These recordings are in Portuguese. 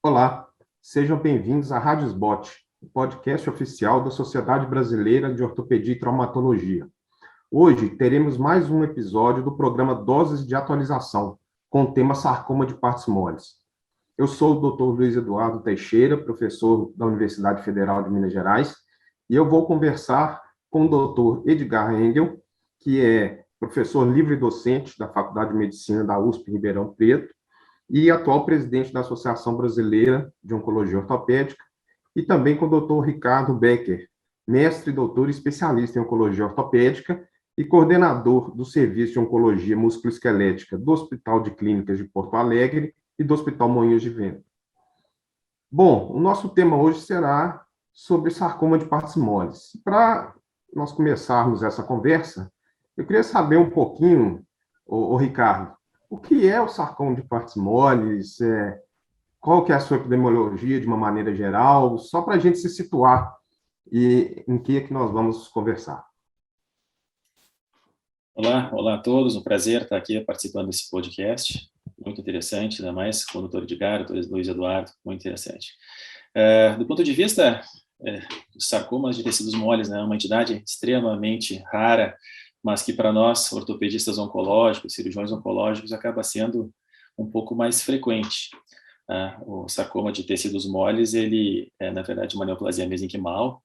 Olá, sejam bem-vindos à Radiosbot, o podcast oficial da Sociedade Brasileira de Ortopedia e Traumatologia. Hoje teremos mais um episódio do programa Doses de Atualização, com o tema sarcoma de partes moles. Eu sou o Dr. Luiz Eduardo Teixeira, professor da Universidade Federal de Minas Gerais, e eu vou conversar com o Dr. Edgar Engel, que é professor livre-docente da Faculdade de Medicina da USP Ribeirão Preto, e atual presidente da Associação Brasileira de Oncologia Ortopédica, e também com o Dr. Ricardo Becker, mestre, doutor e especialista em oncologia ortopédica e coordenador do Serviço de Oncologia Musculoesquelética do Hospital de Clínicas de Porto Alegre e do Hospital Moinhos de Vento. Bom, o nosso tema hoje será sobre sarcoma de partes moles. Para nós começarmos essa conversa, eu queria saber um pouquinho, Ricardo, o que é o sarcoma de partes moles? Qual que é a sua epidemiologia de uma maneira geral? Só para a gente se situar e em que é que nós vamos conversar. Olá a todos, um prazer estar aqui participando desse podcast, muito interessante, ainda mais com o Dr. Edgar, Dr. Luiz Eduardo, muito interessante. Do ponto de vista dos sarcomas de tecidos moles, né, uma entidade extremamente rara, mas que para nós, ortopedistas oncológicos, cirurgiões oncológicos, acaba sendo um pouco mais frequente. O sarcoma de tecidos moles, ele é, na verdade, uma neoplasia mesenquimal,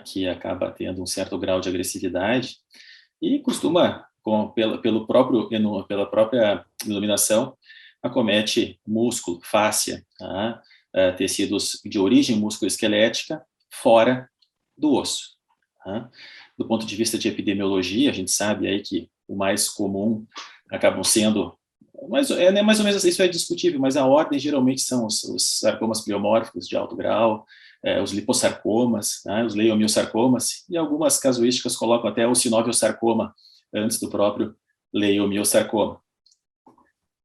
que acaba tendo um certo grau de agressividade e costuma, pela própria iluminação, acomete músculo, fáscia, tecidos de origem musculoesquelética fora do osso. Do ponto de vista de epidemiologia, a gente sabe aí que o mais comum acabam sendo, mais ou menos isso é discutível, mas a ordem geralmente são os sarcomas pleomórficos de alto grau, os liposarcomas, os leiomiosarcomas, e algumas casuísticas colocam até o sinoviosarcoma antes do próprio leiomiosarcoma.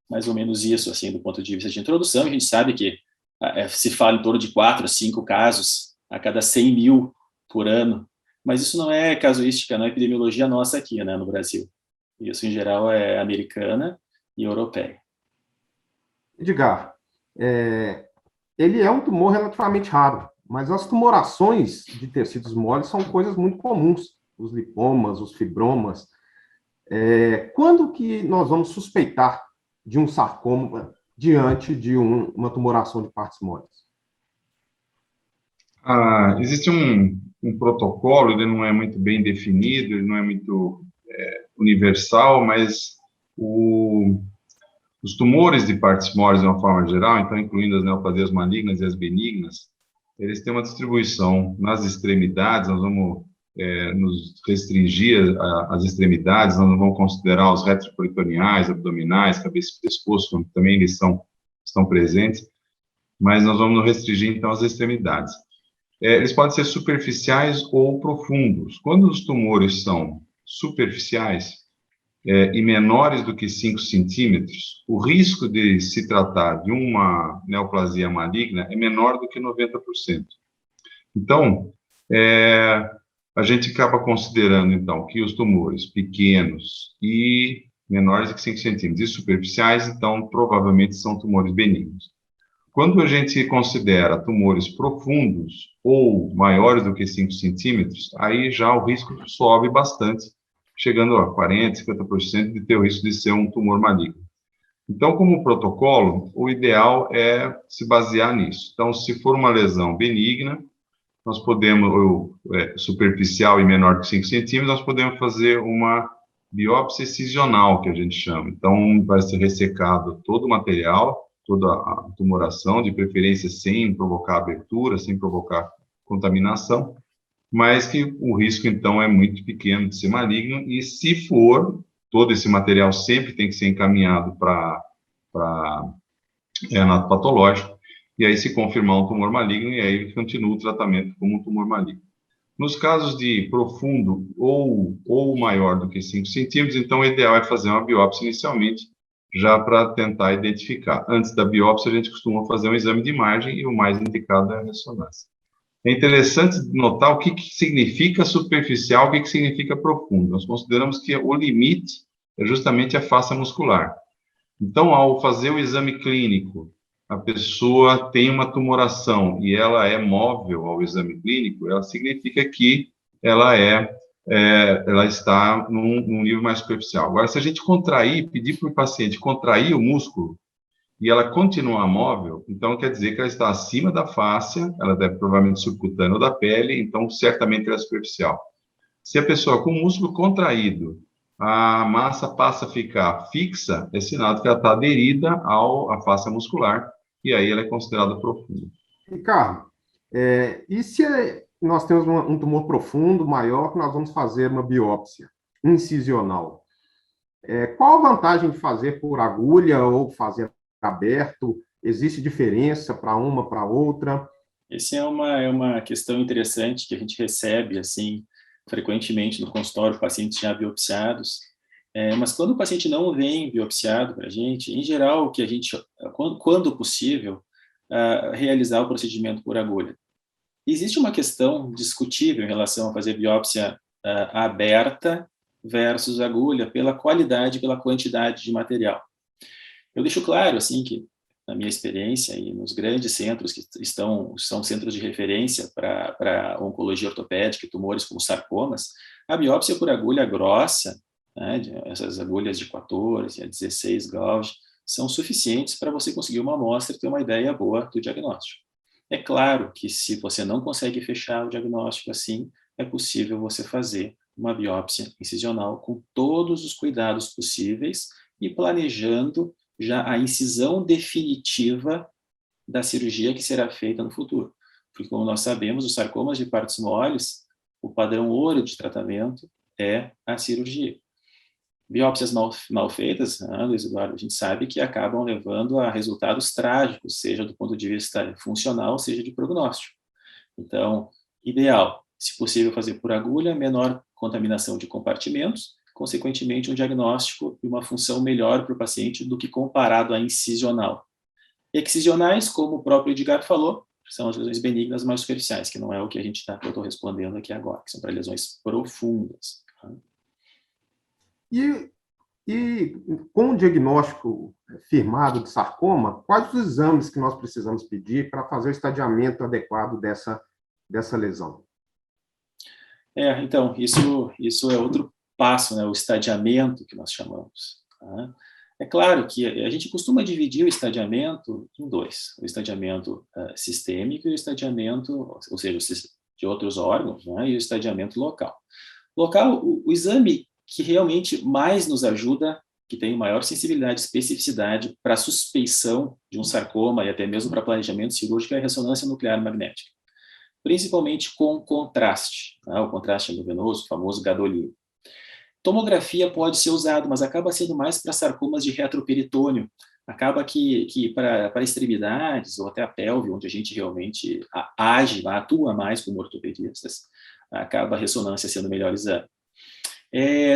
Mais ou menos isso, assim, do ponto de vista de introdução. A gente sabe que se fala em torno de 4 a 5 casos a cada 100 mil por ano, mas isso não é casuística, não é epidemiologia nossa aqui, né, no Brasil. Isso, em geral, é americana e europeia. Edgar, ele é um tumor relativamente raro, mas as tumorações de tecidos moles são coisas muito comuns, os lipomas, os fibromas. Quando que nós vamos suspeitar de um sarcoma diante de uma tumoração de partes moles? Existe um protocolo, ele não é muito bem definido, ele não é muito universal, mas os tumores de partes moles, de uma forma geral, então incluindo as neoplasias malignas e as benignas, eles têm uma distribuição nas extremidades. Nós vamos nos restringir às extremidades, nós não vamos considerar os retroperitoneais, abdominais, cabeça e pescoço, também eles estão presentes, mas nós vamos nos restringir, então, às extremidades. Eles podem ser superficiais ou profundos. Quando os tumores são superficiais e menores do que 5 centímetros, o risco de se tratar de uma neoplasia maligna é menor do que 90%. Então, a gente acaba considerando, então, que os tumores pequenos e menores do que 5 centímetros e superficiais, então, provavelmente são tumores benignos. Quando a gente considera tumores profundos ou maiores do que 5 centímetros, aí já o risco sobe bastante, chegando a 40%, 50% de ter o risco de ser um tumor maligno. Então, como protocolo, o ideal é se basear nisso. Então, se for uma lesão benigna, nós podemos, superficial e menor que 5 centímetros, nós podemos fazer uma biópsia excisional, que a gente chama. Então, vai ser ressecado todo o material, toda a tumoração, de preferência sem provocar abertura, sem provocar contaminação, mas que o risco, então, é muito pequeno de ser maligno, e se for, todo esse material sempre tem que ser encaminhado para hematopatológico, e aí se confirmar um tumor maligno, e aí continua o tratamento como um tumor maligno. Nos casos de profundo ou maior do que 5 centímetros, então o ideal é fazer uma biópsia inicialmente, já para tentar identificar. Antes da biópsia, a gente costuma fazer um exame de imagem, e o mais indicado é a ressonância. É interessante notar o que significa superficial, o que significa profundo. Nós consideramos que o limite é justamente a face muscular. Então, ao fazer o exame clínico a pessoa tem uma tumoração e ela é móvel ao exame clínico, ela significa que ela está num nível mais superficial. Agora, se a gente pedir para o paciente contrair o músculo e ela continuar móvel, então quer dizer que ela está acima da fáscia, ela deve provavelmente subcutânea ou da pele, então certamente ela é superficial. Se a pessoa com o músculo contraído, a massa passa a ficar fixa, é sinal de que ela está aderida à fáscia muscular, e aí ela é considerada profunda. Ricardo, e se nós temos um tumor profundo, maior, que nós vamos fazer uma biópsia incisional? Qual a vantagem de fazer por agulha ou fazer aberto? Existe diferença para uma, para outra? Essa é uma questão interessante que a gente recebe, assim, frequentemente no consultório, pacientes já biopsiados. Mas quando o paciente não vem biopsiado para a gente, em geral, o que a gente, quando possível, realizar o procedimento por agulha. Existe uma questão discutível em relação a fazer biópsia aberta versus agulha, pela qualidade, pela quantidade de material. Eu deixo claro, assim, que na minha experiência e nos grandes centros que são centros de referência para oncologia ortopédica e tumores como sarcomas, a biópsia por agulha grossa, né, essas agulhas de 14 a 16 gauge, são suficientes para você conseguir uma amostra e ter uma ideia boa do diagnóstico. É claro que se você não consegue fechar o diagnóstico assim, é possível você fazer uma biópsia incisional com todos os cuidados possíveis e planejando já a incisão definitiva da cirurgia que será feita no futuro. Porque, como nós sabemos, os sarcomas de partes moles, o padrão ouro de tratamento é a cirurgia. Biópsias mal feitas, Luiz Eduardo, a gente sabe que acabam levando a resultados trágicos, seja do ponto de vista funcional, seja de prognóstico. Então, ideal, se possível, fazer por agulha, menor contaminação de compartimentos, consequentemente, um diagnóstico e uma função melhor para o paciente do que comparado à incisional. Excisionais, como o próprio Edgar falou, são as lesões benignas mais superficiais, que não é o que eu estou respondendo aqui agora, que são para lesões profundas. E com o diagnóstico firmado de sarcoma, quais os exames que nós precisamos pedir para fazer o estadiamento adequado dessa lesão? Então, isso é outro passo, né, o estadiamento que nós chamamos. Tá? É claro que a gente costuma dividir o estadiamento em dois, o estadiamento sistêmico e o estadiamento, ou seja, de outros órgãos, né, e o estadiamento local. Local, o exame que realmente mais nos ajuda, que tem maior sensibilidade e especificidade para a suspeição de um sarcoma e até mesmo para planejamento cirúrgico, é a ressonância nuclear magnética. Principalmente com contraste, tá? O contraste endovenoso, o famoso gadolino. Tomografia pode ser usada, mas acaba sendo mais para sarcomas de retroperitônio. Acaba que para extremidades ou até a pelve, onde a gente realmente atua mais como ortopedistas, acaba a ressonância sendo o melhor exame.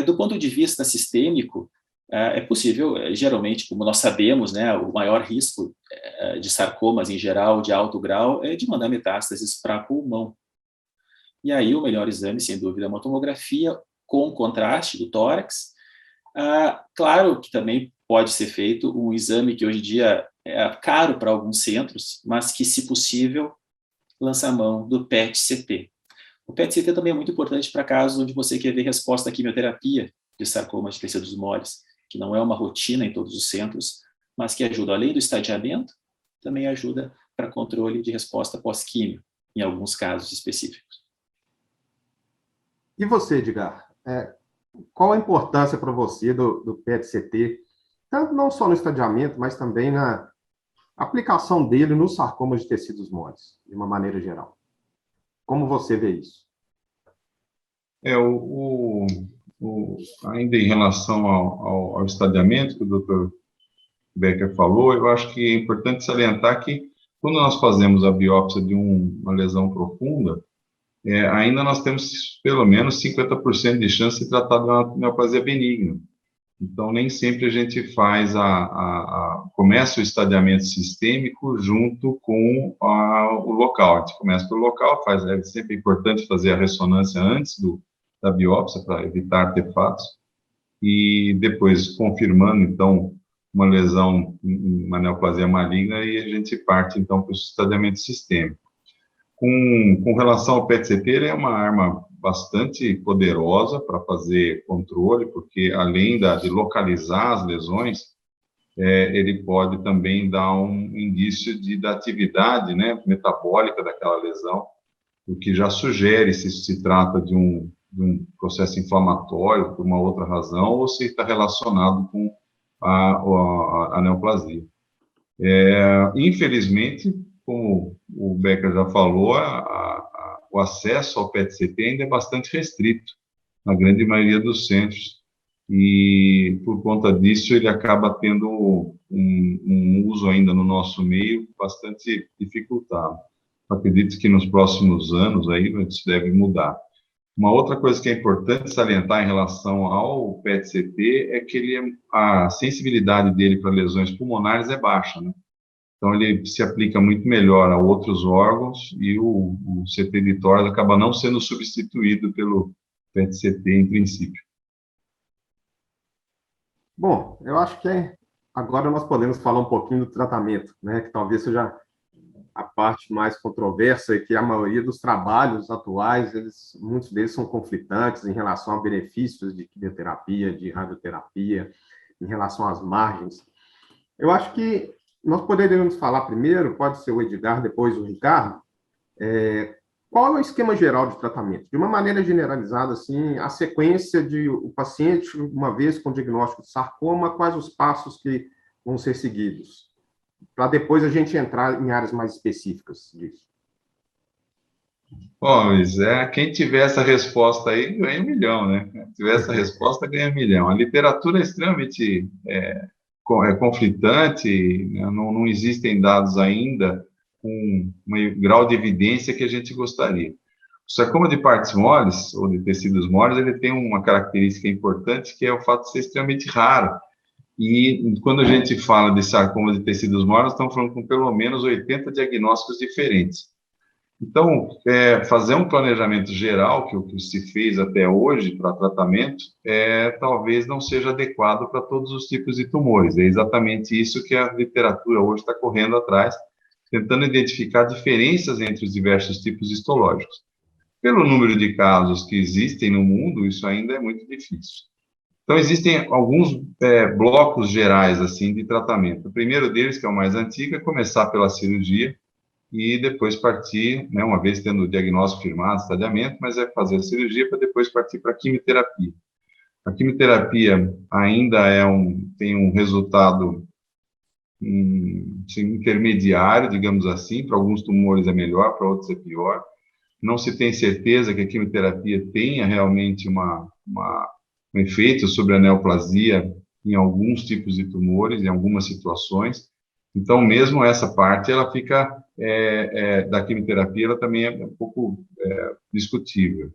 Do ponto de vista sistêmico, é possível, geralmente, como nós sabemos, né, o maior risco de sarcomas em geral, de alto grau, é de mandar metástases para pulmão. E aí o melhor exame, sem dúvida, é uma tomografia com contraste do tórax. Claro que também pode ser feito um exame que hoje em dia é caro para alguns centros, mas que, se possível, lança a mão do PET-CT. O PET-CT também é muito importante para casos onde você quer ver resposta à quimioterapia de sarcoma de tecidos moles, que não é uma rotina em todos os centros, mas que ajuda, além do estadiamento, também ajuda para controle de resposta pós-químio, em alguns casos específicos. E você, Edgar? Qual a importância para você do PET-CT, tanto não só no estadiamento, mas também na aplicação dele nos sarcomas de tecidos moles, de uma maneira geral? Como você vê isso? Ainda em relação ao estadiamento que o Dr. Becker falou, eu acho que é importante salientar que quando nós fazemos a biópsia de uma lesão profunda, ainda nós temos pelo menos 50% de chance de tratar de uma neoplasia benigna. Então, nem sempre a gente começa o estadiamento sistêmico junto com o local. A gente começa pelo local, é sempre importante fazer a ressonância antes da biópsia para evitar artefatos. E depois, confirmando, então, uma lesão, uma neoplasia maligna, e a gente parte, então, para o estadiamento sistêmico. Com relação ao PET-CT, ele é uma arma bastante poderosa para fazer controle, porque além de localizar as lesões, ele pode também dar um indício da atividade, né, metabólica daquela lesão, o que já sugere se isso se trata de um processo inflamatório por uma outra razão ou se está relacionado com a neoplasia. Infelizmente, como o Becker já falou, o acesso ao PET-CT ainda é bastante restrito na grande maioria dos centros, e por conta disso ele acaba tendo um uso ainda no nosso meio bastante dificultado. Acredito que nos próximos anos aí isso deve mudar. Uma outra coisa que é importante salientar em relação ao PET-CT é que a sensibilidade dele para lesões pulmonares é baixa, né? Então, ele se aplica muito melhor a outros órgãos e o CT de tórax acaba não sendo substituído pelo PET-CT em princípio. Bom, eu acho que agora nós podemos falar um pouquinho do tratamento, né, que talvez seja a parte mais controversa, e que a maioria dos trabalhos atuais, muitos deles são conflitantes em relação a benefícios de quimioterapia, de radioterapia, em relação às margens. Eu acho que nós poderíamos falar primeiro, pode ser o Edgar, depois o Ricardo, qual é o esquema geral de tratamento? De uma maneira generalizada, assim, a sequência de o paciente, uma vez com diagnóstico de sarcoma, quais os passos que vão ser seguidos? Para depois a gente entrar em áreas mais específicas disso. Bom, Luiz, quem tiver essa resposta aí ganha 1 milhão, né? Quem tiver essa resposta ganha 1 milhão. A literatura é extremamente conflitante, né? Não existem dados ainda com um grau de evidência que a gente gostaria. O sarcoma de partes moles, ou de tecidos moles, ele tem uma característica importante, que é o fato de ser extremamente raro. E quando a gente fala de sarcoma de tecidos moles, estamos falando com pelo menos 80 diagnósticos diferentes. Então, fazer um planejamento geral, que o que se fez até hoje para tratamento, talvez não seja adequado para todos os tipos de tumores. É exatamente isso que a literatura hoje está correndo atrás, tentando identificar diferenças entre os diversos tipos histológicos. Pelo número de casos que existem no mundo, isso ainda é muito difícil. Então, existem alguns blocos gerais assim de tratamento. O primeiro deles, que é o mais antigo, é começar pela cirurgia e depois partir, né, uma vez tendo o diagnóstico firmado, estadiamento, mas é fazer a cirurgia para depois partir para a quimioterapia. A quimioterapia ainda tem um resultado intermediário, digamos assim. Para alguns tumores é melhor, para outros é pior. Não se tem certeza que a quimioterapia tenha realmente um efeito sobre a neoplasia em alguns tipos de tumores, em algumas situações. Então, mesmo essa parte, ela fica, da quimioterapia, ela também é um pouco discutível.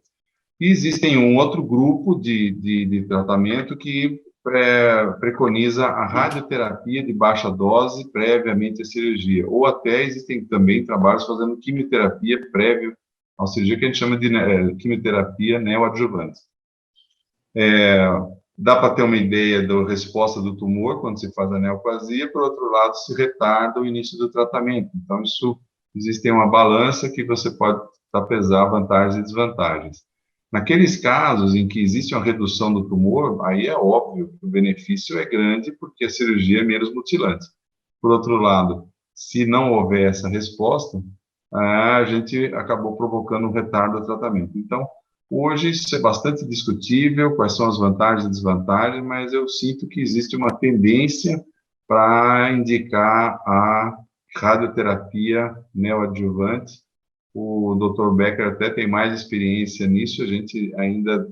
E existem um outro grupo de tratamento que preconiza a radioterapia de baixa dose previamente à cirurgia, ou até existem também trabalhos fazendo quimioterapia prévio à cirurgia, que a gente chama de quimioterapia neoadjuvante. Dá para ter uma ideia da resposta do tumor quando se faz a neoplasia, por outro lado, se retarda o início do tratamento. Então, existe uma balança que você pode pesar vantagens e desvantagens. Naqueles casos em que existe uma redução do tumor, aí é óbvio que o benefício é grande, porque a cirurgia é menos mutilante. Por outro lado, se não houver essa resposta, a gente acabou provocando um retardo do tratamento. Então, hoje isso é bastante discutível, quais são as vantagens e desvantagens, mas eu sinto que existe uma tendência para indicar a radioterapia neoadjuvante. O Dr. Becker até tem mais experiência nisso, a gente ainda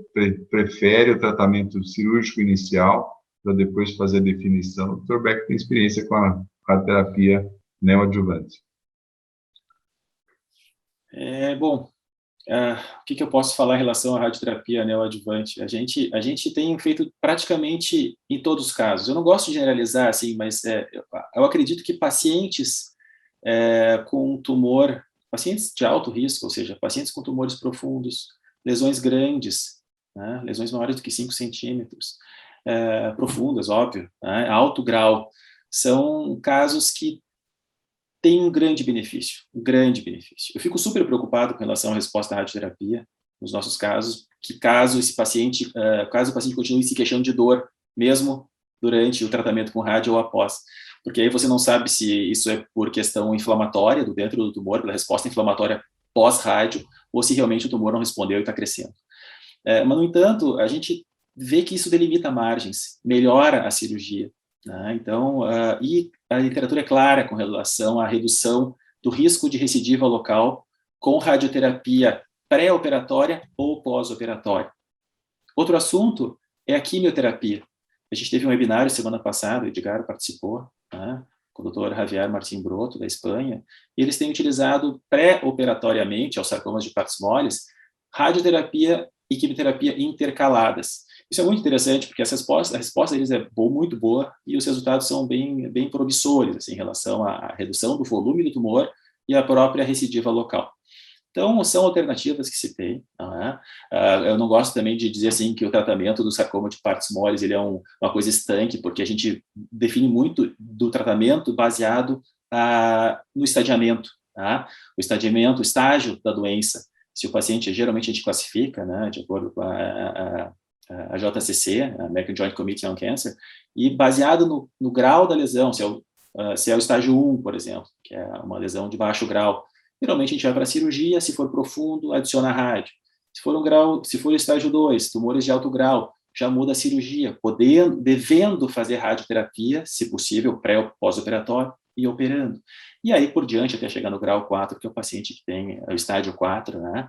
prefere o tratamento cirúrgico inicial, para depois fazer a definição. O Dr. Becker tem experiência com a radioterapia neoadjuvante. Bom, o que eu posso falar em relação à radioterapia neoadjuvante? A gente tem feito praticamente em todos os casos. Eu não gosto de generalizar, assim, mas eu acredito que pacientes com tumor, pacientes de alto risco, ou seja, pacientes com tumores profundos, lesões grandes, né, lesões maiores do que 5 centímetros, profundas, óbvio, né, alto grau, são casos que têm um grande benefício, um grande benefício. Eu fico super preocupado com relação à resposta à radioterapia, nos nossos casos, que caso o paciente continue se queixando de dor, mesmo durante o tratamento com rádio ou após, porque aí você não sabe se isso é por questão inflamatória do dentro do tumor, pela resposta inflamatória pós-rádio, ou se realmente o tumor não respondeu e está crescendo. Mas, no entanto, a gente vê que isso delimita margens, melhora a cirurgia, né? Então, e a literatura é clara com relação à redução do risco de recidiva local com radioterapia pré-operatória ou pós-operatória. Outro assunto é a quimioterapia. A gente teve um webinário semana passada, o Edgar participou, né, com o Dr. Javier Martín Broto, da Espanha, e eles têm utilizado pré-operatoriamente, aos sarcomas de partes moles, radioterapia e quimioterapia intercaladas. Isso é muito interessante, porque a resposta deles é muito boa, e os resultados são bem promissores, assim, em relação à redução do volume do tumor e à própria recidiva local. Então, são alternativas que se tem. Não é? Eu não gosto também de dizer assim que o tratamento do sarcoma de partes moles ele é uma coisa estanque, porque a gente define muito do tratamento baseado no estadiamento. Tá? O estadiamento, o estágio da doença. Se o paciente, geralmente a gente classifica, né, de acordo com a JCC, a American Joint Committee on Cancer, e baseado no grau da lesão, se é o estágio 1, por exemplo, que é uma lesão de baixo grau, geralmente a gente vai para a cirurgia, se for profundo, adiciona rádio. Se for estágio 2, tumores de alto grau, já muda a cirurgia, devendo fazer radioterapia, se possível, pré ou pós-operatório, e operando. E aí por diante, até chegar no grau 4, que é o paciente que tem o estágio 4, né,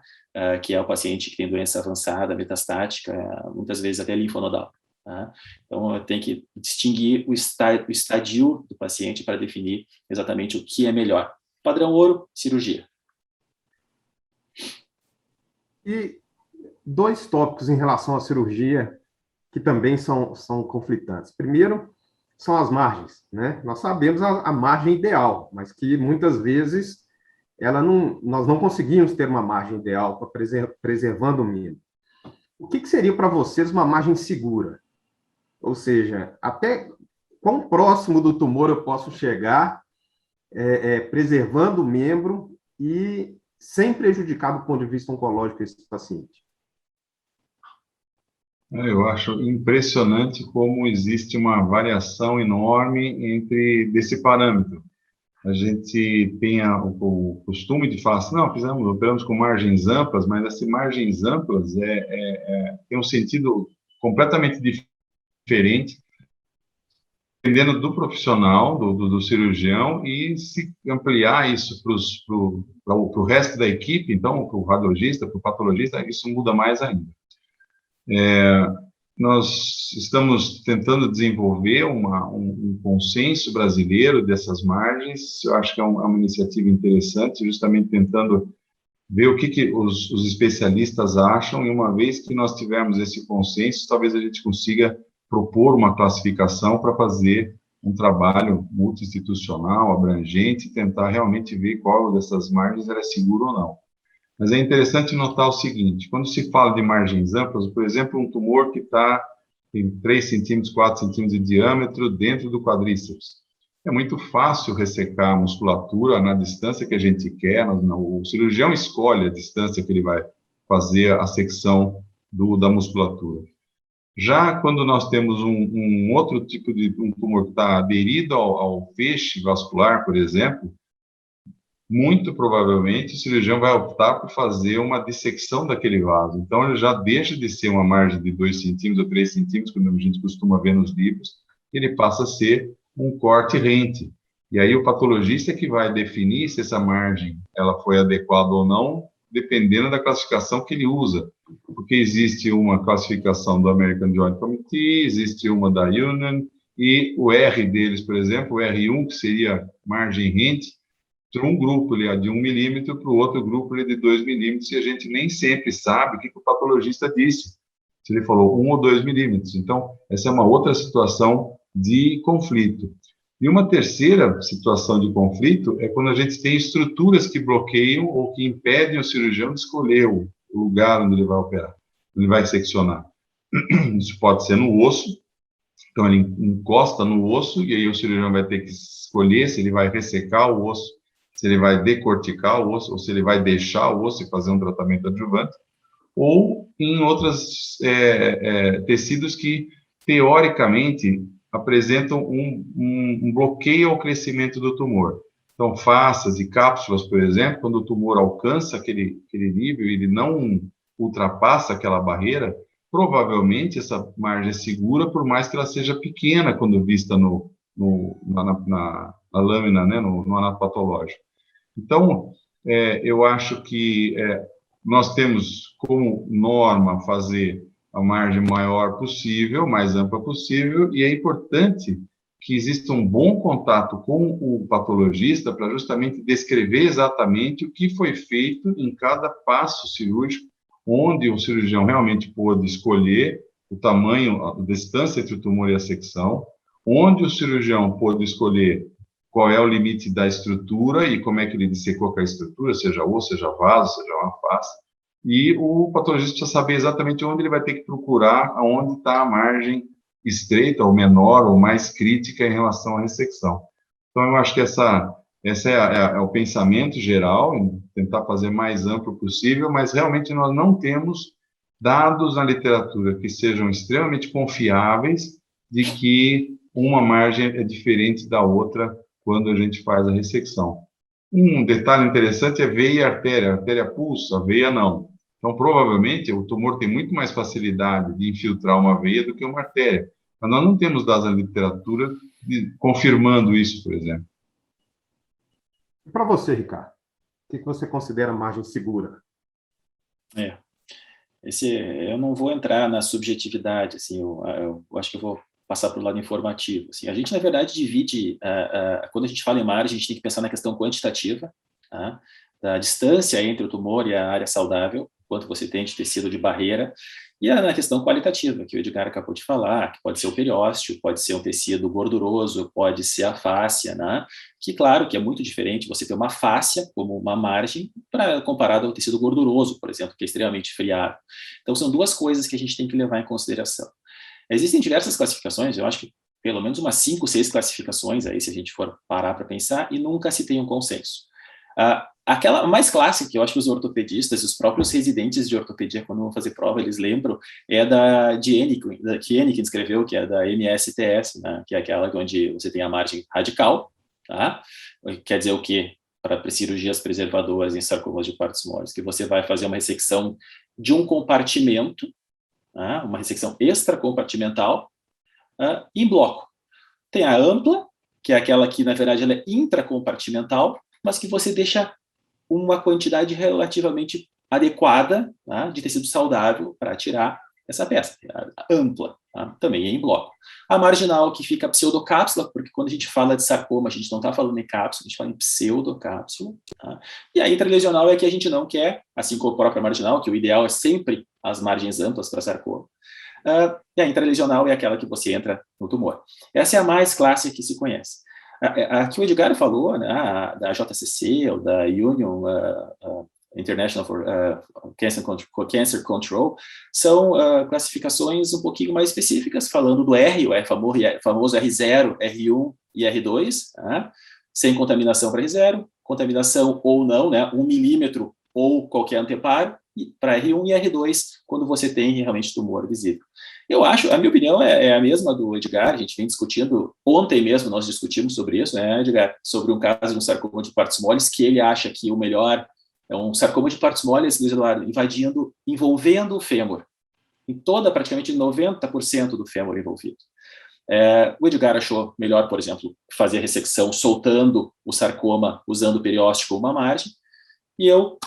que é o paciente que tem doença avançada, metastática, muitas vezes até linfonodal. Tá? Então, tem que distinguir o estadio do paciente para definir exatamente o que é melhor. Padrão ouro, cirurgia. E 2 tópicos em relação à cirurgia que também são conflitantes. Primeiro, são as margens, né? Nós sabemos a margem ideal, mas que muitas vezes nós não conseguimos ter uma margem ideal para preservando o mínimo. O que seria para vocês uma margem segura? Ou seja, até quão próximo do tumor eu posso chegar preservando o membro e sem prejudicar do ponto de vista oncológico esse paciente? Eu acho impressionante como existe uma variação enorme desse parâmetro. A gente tem o costume de falar assim, não, operamos com margens amplas, mas essas margens amplas tem um sentido completamente diferente, dependendo do profissional, do cirurgião, e se ampliar isso para o resto da equipe, então, para o radiologista, para o patologista, isso muda mais ainda. Nós estamos tentando desenvolver um consenso brasileiro dessas margens. Eu acho que é uma iniciativa interessante, justamente tentando ver o que os especialistas acham, e uma vez que nós tivermos esse consenso, talvez a gente consiga propor uma classificação para fazer um trabalho multi-institucional, abrangente, e tentar realmente ver qual dessas margens é seguro ou não. Mas é interessante notar o seguinte, quando se fala de margens amplas, por exemplo, um tumor que tem 3 centímetros, 4 centímetros de diâmetro dentro do quadríceps, é muito fácil ressecar a musculatura na distância que a gente quer, o cirurgião escolhe a distância que ele vai fazer a secção da musculatura. Já quando nós temos um outro tipo de tumor que está aderido ao feixe vascular, por exemplo, muito provavelmente o cirurgião vai optar por fazer uma dissecção daquele vaso. Então, ele já deixa de ser uma margem de 2 centímetros ou 3 centímetros, como a gente costuma ver nos livros, ele passa a ser um corte rente. E aí o patologista é que vai definir se essa margem ela foi adequada ou não, dependendo da classificação que ele usa. Porque existe uma classificação do American Joint Committee, existe uma da Union, e o R deles, por exemplo, o R1, que seria margem rente, para um grupo de 1 milímetro, para o outro grupo de 2 milímetros, e a gente nem sempre sabe o que o patologista disse, se ele falou 1 ou 2 milímetros. Então, essa é uma outra situação de conflito. E uma terceira situação de conflito é quando a gente tem estruturas que bloqueiam ou que impedem o cirurgião de escolher o lugar onde ele vai operar, onde ele vai seccionar. Isso pode ser no osso, Então, ele encosta no osso, e aí o cirurgião vai ter que escolher se ele vai ressecar o osso, se ele vai decorticar o osso, ou se ele vai deixar o osso e fazer um tratamento adjuvante, ou em outros tecidos que, teoricamente, apresentam um bloqueio ao crescimento do tumor. Então, fascias e cápsulas, por exemplo, quando o tumor alcança aquele nível e ele não ultrapassa aquela barreira, provavelmente essa margem é segura, por mais que ela seja pequena quando vista na lâmina, né, no anatopatológico. Então, eu acho que nós temos como norma fazer a margem maior possível, mais ampla possível, e é importante que exista um bom contato com o patologista para justamente descrever exatamente o que foi feito em cada passo cirúrgico, onde o cirurgião realmente pôde escolher o tamanho, a distância entre o tumor e a secção, onde o cirurgião pôde escolher qual é o limite da estrutura e como é que ele dissecou aquela estrutura, seja osso, seja vaso, seja uma face, e o patologista precisa saber exatamente onde ele vai ter que procurar, aonde está a margem estreita, ou menor, ou mais crítica em relação à ressecção. Então, eu acho que essa é o pensamento geral, em tentar fazer mais amplo possível, mas realmente nós não temos dados na literatura que sejam extremamente confiáveis de que uma margem é diferente da outra quando a gente faz a ressecção. Um detalhe interessante é veia e artéria. A artéria pulsa, a veia não. Então, provavelmente, o tumor tem muito mais facilidade de infiltrar uma veia do que uma artéria. Mas nós não temos dados na literatura confirmando isso, por exemplo. E para você, Ricardo, o que você considera margem segura? Eu não vou entrar na subjetividade, assim, eu acho que eu vou passar para o lado informativo. Assim, a gente, na verdade, divide, quando a gente fala em margem, a gente tem que pensar na questão quantitativa, tá? Da distância entre o tumor e a área saudável, quanto você tem de tecido de barreira, e na questão qualitativa, que o Edgar acabou de falar, que pode ser o periósteo, pode ser um tecido gorduroso, pode ser a fáscia, né? Que, claro, que é muito diferente você ter uma fáscia como uma margem comparado ao tecido gorduroso, por exemplo, que é extremamente friável. Então, são duas coisas que a gente tem que levar em consideração. Existem diversas classificações, eu acho que pelo menos umas 5, 6 classificações, aí, se a gente for parar para pensar, e nunca se tem um consenso. Aquela mais clássica, que eu acho que os ortopedistas, os próprios residentes de ortopedia, quando vão fazer prova, eles lembram, é que Henniken escreveu, que é da MSTS, né, que é aquela onde você tem a margem radical, tá? Quer dizer o quê? Para cirurgias preservadoras em sarcomas de partes moles, que você vai fazer uma ressecção de um compartimento, uma ressecção extracompartimental, em bloco. Tem a ampla, que é aquela que, na verdade, ela é intracompartimental, mas que você deixa uma quantidade relativamente adequada, tá, de tecido saudável para tirar essa peça. A ampla, tá, também é em bloco. A marginal, que fica pseudocápsula, porque quando a gente fala de sarcoma, a gente não está falando em cápsula, a gente fala em pseudocápsula. Tá? E a intralesional é que a gente não quer, assim como a própria marginal, que o ideal é sempre as margens amplas para sarcoma. E a intralesional é aquela que você entra no tumor. Essa é a mais clássica que se conhece. A que o Edgar falou, né, da JCC, ou da Union International for Cancer Control, são classificações um pouquinho mais específicas, falando do R, o famoso R0, R1 e R2, tá? Sem contaminação para R0, contaminação ou não, né, 1 milímetro ou qualquer anteparo, para R1 e R2, quando você tem realmente tumor visível. Eu acho, a minha opinião é a mesma do Edgar, a gente vem discutindo, ontem mesmo nós discutimos sobre isso, né, Edgar, sobre um caso de um sarcoma de partes moles, que ele acha que o melhor é um sarcoma de partes moles, Luiz Eduardo, envolvendo o fêmur, em praticamente 90% do fêmur envolvido. O Edgar achou melhor, por exemplo, fazer a ressecção soltando o sarcoma, usando o periósteo como uma margem, e eu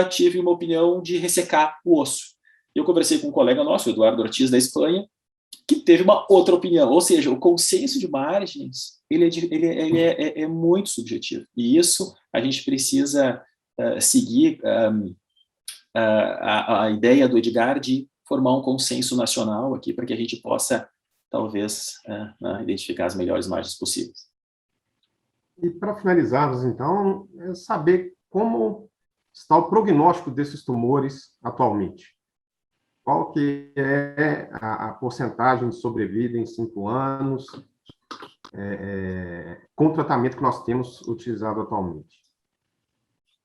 tive uma opinião de ressecar o osso. Eu conversei com um colega nosso, o Eduardo Ortiz, da Espanha, que teve uma outra opinião, ou seja, o consenso de margens ele é muito subjetivo, e isso a gente precisa seguir a ideia do Edgar de formar um consenso nacional aqui, para que a gente possa, talvez, identificar as melhores margens possíveis. E para finalizarmos, então, é saber como está o prognóstico desses tumores atualmente. qual que é a porcentagem de sobrevida em 5 anos com o tratamento que nós temos utilizado atualmente?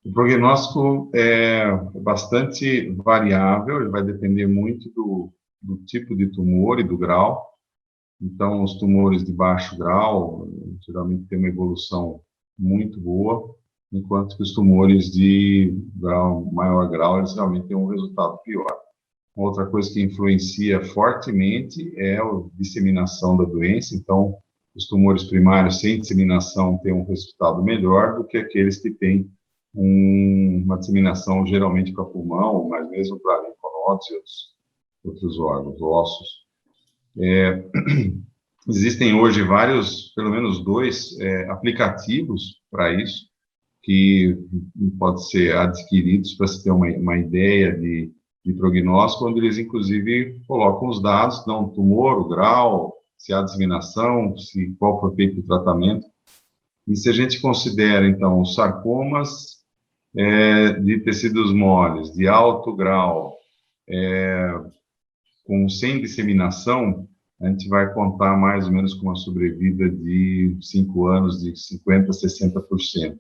O prognóstico é bastante variável, ele vai depender muito do tipo de tumor e do grau. Então, os tumores de baixo grau, geralmente têm uma evolução muito boa, enquanto que os tumores de maior grau, eles realmente têm um resultado pior. Outra coisa que influencia fortemente é a disseminação da doença. Então, os tumores primários sem disseminação têm um resultado melhor do que aqueles que têm uma disseminação geralmente para pulmão, mas mesmo para linfonodos e outros órgãos, ossos. Existem hoje pelo menos 2 aplicativos para isso, que podem ser adquiridos para se ter uma ideia de prognóstico, onde eles, inclusive, colocam os dados, dão o tumor, o grau, se há disseminação, qual foi feito o tratamento. E se a gente considera, então, os sarcomas de tecidos moles, de alto grau, sem disseminação, a gente vai contar mais ou menos com uma sobrevida de 5 anos de 50% a 60%.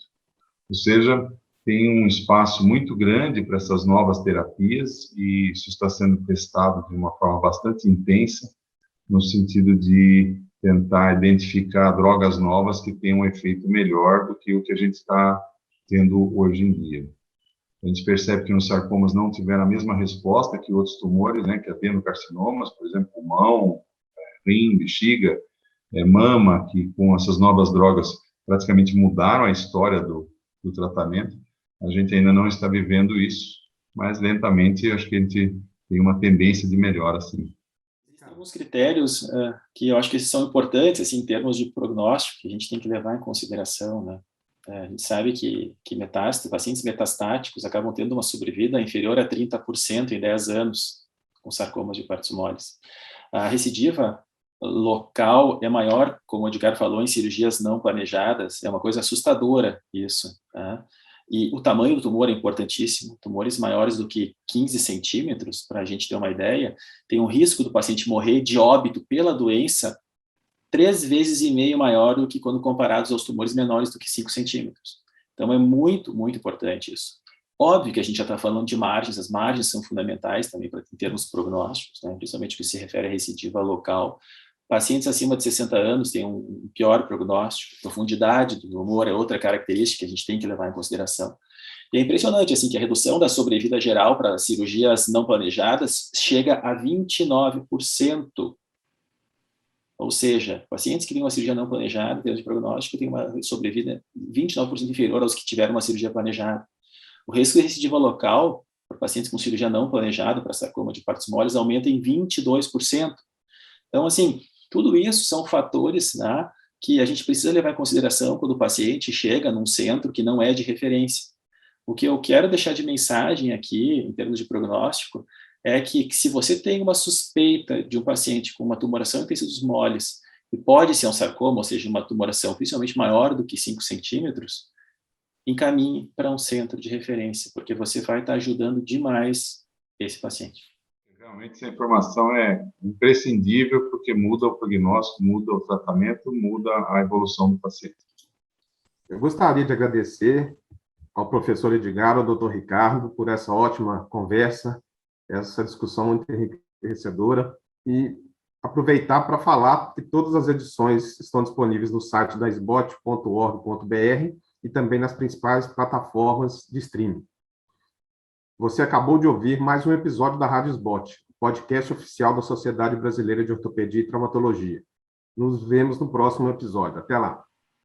Ou seja, tem um espaço muito grande para essas novas terapias e isso está sendo testado de uma forma bastante intensa, no sentido de tentar identificar drogas novas que tenham um efeito melhor do que o que a gente está tendo hoje em dia. A gente percebe que nos sarcomas não tiveram a mesma resposta que outros tumores, né, que adenocarcinomas, por exemplo, pulmão, rim, bexiga, mama, que com essas novas drogas praticamente mudaram a história do tratamento. A gente ainda não está vivendo isso, mas lentamente acho que a gente tem uma tendência de melhora, sim. Existem alguns critérios que eu acho que são importantes, assim, em termos de prognóstico, que a gente tem que levar em consideração, né? A gente sabe que pacientes metastáticos acabam tendo uma sobrevida inferior a 30% em 10 anos com sarcomas de partes moles. A recidiva local é maior, como o Edgar falou, em cirurgias não planejadas, é uma coisa assustadora isso, tá? E o tamanho do tumor é importantíssimo. Tumores maiores do que 15 centímetros, para a gente ter uma ideia, tem um risco do paciente morrer de óbito pela doença 3,5 vezes maior do que quando comparados aos tumores menores do que 5 centímetros. Então, é muito, muito importante isso. Óbvio que a gente já está falando de margens, as margens são fundamentais também em termos prognósticos, né? Principalmente o que se refere à recidiva local. Pacientes acima de 60 anos têm um pior prognóstico, profundidade do tumor é outra característica que a gente tem que levar em consideração. E é impressionante assim, que a redução da sobrevida geral para cirurgias não planejadas chega a 29%. Ou seja, pacientes que têm uma cirurgia não planejada, em termos de prognóstico, têm uma sobrevida 29% inferior aos que tiveram uma cirurgia planejada. O risco de recidiva local, para pacientes com cirurgia não planejada, para sarcoma de partes moles, aumenta em 22%. Então, assim, tudo isso são fatores, né, que a gente precisa levar em consideração quando o paciente chega num centro que não é de referência. O que eu quero deixar de mensagem aqui, em termos de prognóstico, é que se você tem uma suspeita de um paciente com uma tumoração em tecidos moles, e pode ser um sarcoma, ou seja, uma tumoração principalmente maior do que 5 centímetros, encaminhe para um centro de referência, porque você vai estar ajudando demais esse paciente. Realmente essa informação é imprescindível, porque muda o prognóstico, muda o tratamento, muda a evolução do paciente. Eu gostaria de agradecer ao professor Edgar, ao doutor Ricardo, por essa ótima conversa, essa discussão muito enriquecedora, e aproveitar para falar que todas as edições estão disponíveis no site da sbot.org.br e também nas principais plataformas de streaming. Você acabou de ouvir mais um episódio da Rádio SBOT, podcast oficial da Sociedade Brasileira de Ortopedia e Traumatologia. Nos vemos no próximo episódio. Até lá!